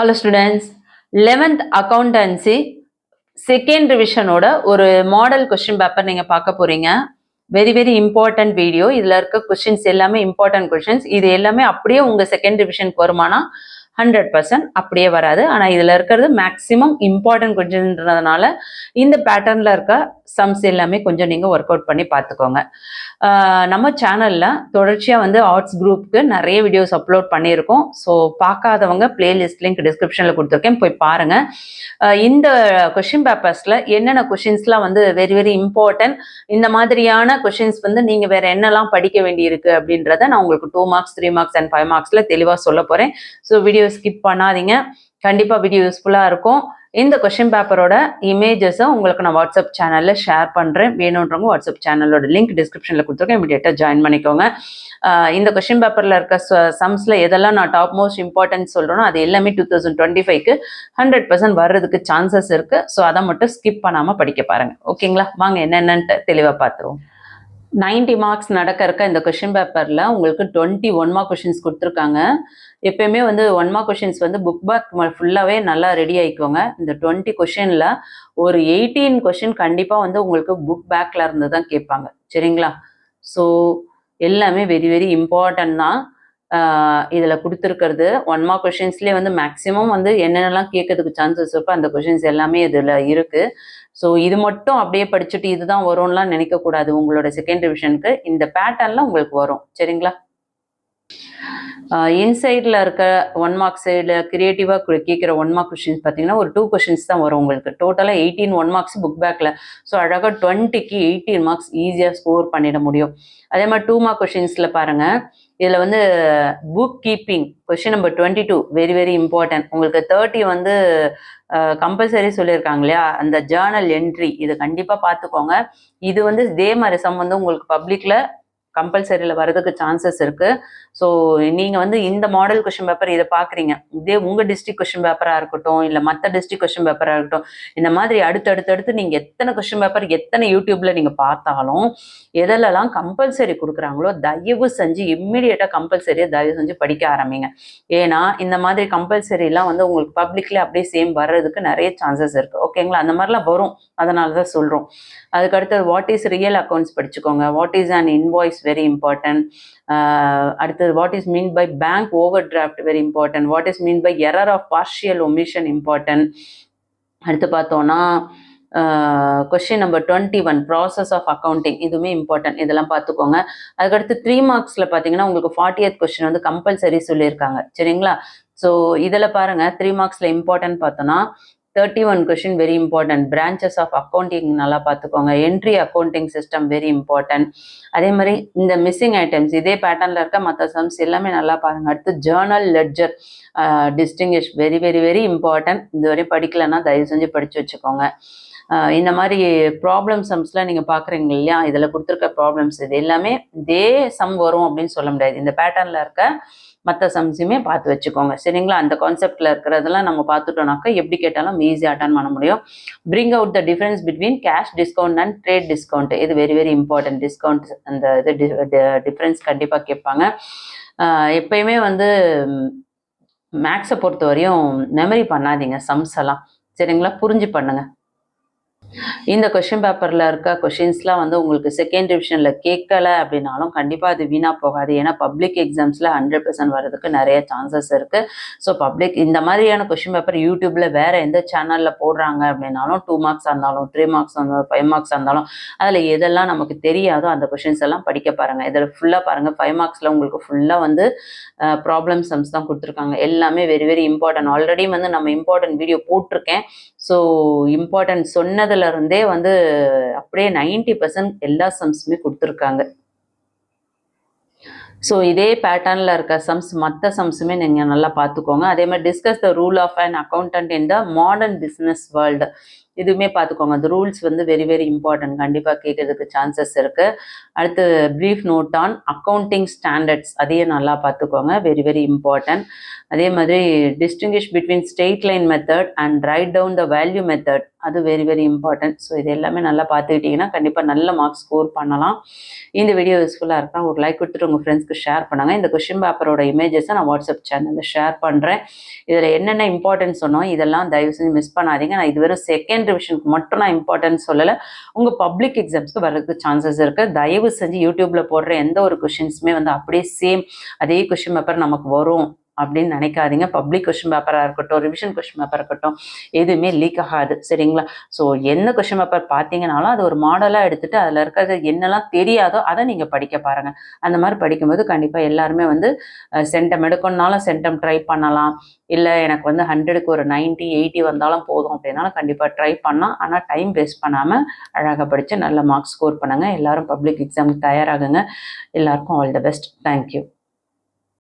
Hello students, 11th accountancy second revision ஓட ஒரு model question paper நீங்க பார்க்க போறீங்க. Very important video. இதுல இருக்க கொஸ்டின்ஸ் எல்லாமே இம்பார்ட்டன்ட் கொஸ்டின்ஸ். இது எல்லாமே அப்படியே உங்க செகண்ட் ரிவிஷனுக்கு வருமானா 100% அப்படியே வராது. ஆனா இதுல இருக்கிறது மேக்ஸிமம் இம்பார்ட்டன்ட் கொஸ்டின்ன்றதுனால இந்த பேட்டர்ன்ல இருக்க சம்ஸ் எல்லாமே கொஞ்சம் நீங்க ஒர்க் அவுட் பண்ணி பார்த்துக்கோங்க. நம்ம சேனல்ல தொடர்ச்சியா வந்து ஆர்ட்ஸ் குரூப்க்கு நிறைய வீடியோஸ் அப்லோட் பண்ணியிருக்கோம். ஸோ பார்க்காதவங்க பிளேலிஸ்ட் லிங்க் டிஸ்கிரிப்ஷன்ல கொடுத்துருக்கேன், போய் பாருங்க. இந்த கொஸ்டின் பேப்பர்ஸ்ல என்னென்ன கொஸ்டின்ஸ்லாம் வந்து வெரி இம்பார்ட்டன்ட், இந்த மாதிரியான கொஸ்டின்ஸ் வந்து நீங்க வேற என்னெல்லாம் படிக்க வேண்டி இருக்கு அப்படின்றத நான் உங்களுக்கு 2 மார்க்ஸ் 3 மார்க்ஸ் அண்ட் 5 மார்க்ஸ்ல தெளிவா சொல்ல போறேன். ஸோ வீடியோ ஸ்கிப் பண்ணாதீங்க, கண்டிப்பா வீடியோ யூஸ்ஃபுல்லா இருக்கும். இந்த கொஸ்டின் பேப்பரோட இமேஜஸை உங்களுக்கு நான் வாட்ஸ்அப் சேனல்ல ஷேர் பண்றேன். வேணுன்றவங்க வாட்ஸ்அப் சேனலோட லிங்க் டிஸ்கிரிப்ஷன்ல கொடுத்துருக்கேன், இமீடியட்டா ஜாயின் பண்ணிக்கோங்க. இந்த கொஸ்டின் பேப்பர்ல இருக்க சம்ஸ்ல எதெல்லாம் நான் டாப் மோஸ்ட் இம்பார்ட்டன்ட் சொல்றேனோ அது எல்லாமே 2025க்கு 100% வர்றதுக்கு சான்சஸ் இருக்கு. ஸோ அதை மட்டும் ஸ்கிப் பண்ணாம படிக்க பாருங்க. ஓகேங்களா? வாங்க என்னென்னு தெளிவா பார்த்துருவோம். 90 மார்க்ஸ் நடக்க இருக்க இந்த கொஸ்டின் பேப்பர்ல உங்களுக்கு 21 மார்க் கொஸ்டின்ஸ் கொடுத்துருக்காங்க. எப்பயுமே வந்து 1 மார்க் கொஸ்டின்ஸ் வந்து புக் பேக் ஃபுல்லாவே நல்லா ரெடி ஆயிக்கோங்க. இந்த 20 கொஸ்டின்ல ஒரு 18 கொஸ்டின் கண்டிப்பா வந்து உங்களுக்கு புக் பேக்ல இருந்து தான் கேட்பாங்க. சரிங்களா? ஸோ எல்லாமே வெரி இம்பார்ட்டன்ட் தான். இதுல கொடுத்துருக்கிறது 1 மார்க் கொஸ்டின்ஸ்லேயே வந்து மேக்ஸிமம் வந்து என்னென்னலாம் கேட்கறதுக்கு சான்சஸ் இருக்கோ அந்த கொஸ்டின்ஸ் எல்லாமே இதுல இருக்கு. ஸோ இது மட்டும் அப்படியே படிச்சுட்டு இதுதான் வரும்லாம் நினைக்கக்கூடாது. உங்களோட செகண்ட் ரிவிஷனுக்கு இந்த பேட்டர்ன்ல உங்களுக்கு வரும். சரிங்களா? இன்சைடில் இருக்க 1 மார்க் சைடில் கிரியேட்டிவாக கேட்குற 1 மார்க் கொஸ்டின்ஸ் பார்த்தீங்கன்னா ஒரு 2 கொஸ்டின்ஸ் தான் வரும் உங்களுக்கு. டோட்டலாக 18 1 மார்க்ஸ் புக் பேக்கில். ஸோ அழகாக 20க்கு 18 மார்க்ஸ் ஈஸியாக ஸ்கோர் பண்ணிட முடியும். அதே மாதிரி 2 மார்க் கொஸ்டின்ஸில் பாருங்கள், இதில் வந்து book keeping question number 22 very important. உங்களுக்கு 30 வந்து கம்பல்சரி சொல்லியிருக்காங்க இல்லையா, அந்த ஜேர்னல் என்ட்ரி இது கண்டிப்பாக பார்த்துக்கோங்க. இது வந்து இதே மாதிரி சம் வந்து உங்களுக்கு பப்ளிக்கில் கம்பல்சரியில் வர்றதுக்கு சான்சஸ் இருக்கு. ஸோ நீங்கள் வந்து இந்த மாடல் கொஸ்டின் பேப்பர் இதை பார்க்குறீங்க, இதே உங்கள் டிஸ்ட்ரிக்ட் கொஸ்டின் பேப்பராக இருக்கட்டும் இல்லை மற்ற டிஸ்ட்ரிக்ட் கொஸ்டின் பேப்பராக இருக்கட்டும், இந்த மாதிரி அடுத்தடுத்து நீங்கள் எத்தனை கொஸ்டின் பேப்பர் எத்தனை யூடியூப்ல நீங்கள் பார்த்தாலும் எதெல்லாம் கம்பல்சரி கொடுக்குறாங்களோ தயவு செஞ்சு இம்மிடியேட்டாக கம்பல்சரியை தயவு செஞ்சு படிக்க ஆரம்பிங்க. ஏன்னா இந்த மாதிரி கம்பல்சரிலாம் வந்து உங்களுக்கு பப்ளிக்ல அப்படியே சேம் வர்றதுக்கு நிறைய சான்சஸ் இருக்கு. ஓகேங்களா? அந்த மாதிரிலாம் வரும், அதனால தான் சொல்கிறோம். அதுக்கடுத்து வாட் இஸ் ரியல் அக்கௌண்ட்ஸ் படிச்சுக்கோங்க. What is an invoice very important. அடுத்தது what is mean by bank overdraft very important. What is mean by error of partial omission important. அடுத்து பார்த்தோன்னா question number 21 process of accounting இதுவுமே important. இதெல்லாம் பார்த்துக்கோங்க. அதுக்கடுத்து 3 மார்க்ஸில் பார்த்தீங்கன்னா உங்களுக்கு 40th கொஸ்டின் வந்து கம்பல்சரி சொல்லியிருக்காங்க. சரிங்களா? ஸோ இதில் பாருங்க 3 மார்க்ஸில் இம்பார்ட்டன்ட் பார்த்தோன்னா 31 question very important. Branches of accounting நல்லா பார்த்துக்கோங்க. Entry accounting system very important. அதே மாதிரி இந்த மிஸ்ஸிங் ஐட்டம்ஸ் இதே பேட்டர்னில் இருக்க மற்ற சம்ஸ் எல்லாமே நல்லா பாருங்க. அடுத்து Journal ledger distinguish very important. இதுவரை படிக்கலைன்னா தயவு செஞ்சு படித்து வச்சுக்கோங்க. இந்த மாதிரி ப்ராப்ளம் சம்ஸ்லாம் நீங்கள் பார்க்குறீங்க இல்லையா, இதில் கொடுத்துருக்க ப்ராப்ளம்ஸ் இது எல்லாமே இதே சம் வரும் அப்படின்னு சொல்ல முடியாது. இந்த பேட்டர்னில் இருக்க மற்ற சம்ஸுமே பார்த்து வச்சுக்கோங்க. சரிங்களா? அந்த கான்செப்டில் இருக்கிறதெல்லாம் நம்ம பார்த்துட்டோம்னாக்கா எப்படி கேட்டாலும் ஈஸியாக அட்டன் பண்ண முடியும். Bring out the difference between cash discount and trade discount இது வெரி இம்பார்ட்டன்ட். டிஸ்கவுண்ட் அந்த இது டிஃப்ரென்ஸ் கண்டிப்பாக கேட்பாங்க. எப்பயுமே வந்து மேக்ஸை பொறுத்த வரையும் மெமரி பண்ணாதீங்க சம்ஸ் எல்லாம். சரிங்களா? புரிஞ்சு பண்ணுங்க. இந்த கொஸ்டின் பேப்பரில் இருக்க கொஷின்ஸ்லாம் வந்து உங்களுக்கு செகண்ட் டிவிஷனில் கேட்கல அப்படின்னாலும் கண்டிப்பாக அது வீணாக போகாது. ஏன்னா பப்ளிக் எக்ஸாம்ஸில் 100% வர்றதுக்கு நிறைய சான்சஸ் இருக்குது. ஸோ பப்ளிக் இந்த மாதிரியான கொஸ்டின் பேப்பர் யூடியூப்பில் வேறு எந்த சேனலில் போடுறாங்க அப்படின்னாலும் 2 மார்க்ஸாக இருந்தாலும் 3 மார்க்ஸ் இருந்தாலும் 5 மார்க்ஸாக இருந்தாலும் அதில் எதெல்லாம் நமக்கு தெரியாதோ அந்த கொஷின்ஸ் எல்லாம் படிக்க பாருங்கள். இதில் ஃபுல்லாக பாருங்கள். 5 மார்க்ஸில் உங்களுக்கு ஃபுல்லாக வந்து ப்ராப்ளம் சம்ஸ் தான் கொடுத்துருக்காங்க. எல்லாமே வெரி இம்பார்ட்டன்ட். ஆல்ரெடி வந்து நம்ம இம்பார்ட்டன்ட் வீடியோ போட்டிருக்கேன். ஸோ இம்பார்ட்டன்ட் சொன்னதில் இருந்தே வந்து அப்படியே 90% எல்லா சம்ஸுமே கொடுத்துருக்காங்க. ஸோ இதே பேட்டர்னில் இருக்க சம்ஸ் மற்ற சம்ஸுமே நீங்கள் நல்லா பார்த்துக்கோங்க. அதே மாதிரி discuss the rule of an accountant in the modern business world இதுவுமே பார்த்துக்கோங்க. அந்த ரூல்ஸ் வந்து வெரி வெரி இம்பார்ட்டன்ட். கண்டிப்பாக கேட்கறதுக்கு சான்சஸ் இருக்குது. அடுத்து brief note on accounting standards, அதையும் நல்லா பார்த்துக்கோங்க. Very very important. அதே மாதிரி distinguish between straight line method and write down the value method, அது வெரி வெரி இம்பார்ட்டன்ட். ஸோ இது எல்லாமே நல்லா பார்த்துக்கிட்டிங்கன்னா கண்டிப்பாக நல்ல மார்க்ஸ் ஸ்கோர் பண்ணலாம். இந்த வீடியோ யூஸ்ஃபுல்லாக இருக்கா ஒரு லைக் கொடுத்துட்டு உங்கள் ஃப்ரெண்ட்ஸ்க்கு ஷேர் பண்ணுங்கள். இந்த கொஷின் பேப்பரோட இமேஜஸை நான் வாட்ஸ்அப் சேனலில் ஷேர் பண்ணுறேன். இதில் என்னென்ன இம்பார்ட்டன்ஸ் சொன்னோம் இதெல்லாம் தயவு செஞ்சு மிஸ் பண்ணாதீங்க. நான் இது வெறும் செகண்ட் ரிவிஷனுக்கு மட்டும் நான் இம்பார்ட்டன்ஸ் சொல்லலை, உங்கள் பப்ளிக் எக்ஸாம்ஸ்க்கு வர்றதுக்கு சான்சஸ் இருக்குது. தயவு செஞ்சு யூடியூப்பில் போடுற எந்த ஒரு கொஷின்ஸுமே வந்து அப்படியே சேம் அதே கொஷின் பேப்பர் நமக்கு வரும் அப்படின்னு நினைக்காதீங்க. பப்ளிக் கொஷின் பேப்பராக இருக்கட்டும், ரிவிஷன் கொஷின் பேப்பராக இருக்கட்டும், எதுவுமே லீக் ஆகாது. சரிங்களா? ஸோ என்ன கொஷின் பேப்பர் பார்த்தீங்கனாலும் அது ஒரு மாடலாக எடுத்துகிட்டு அதில் இருக்கிறது என்னெல்லாம் தெரியாதோ அதை நீங்கள் படிக்க பாருங்கள். அந்த மாதிரி படிக்கும்போது கண்டிப்பாக எல்லாருமே வந்து சென்டம் எடுக்கணுன்னாலும் சென்டம் ட்ரை பண்ணலாம். இல்லை எனக்கு வந்து 100க்கு ஒரு 90 80 வந்தாலும் போதும் அப்படின்னாலும் கண்டிப்பாக ட்ரை பண்ணலாம். ஆனால் டைம் வேஸ்ட் பண்ணாமல் அழகாக படித்து நல்ல மார்க்ஸ் ஸ்கோர் பண்ணுங்கள். எல்லோரும் பப்ளிக் எக்ஸாமுக்கு தயாராகுங்க. எல்லாருக்கும் ஆல் த பெஸ்ட். தேங்க்யூ.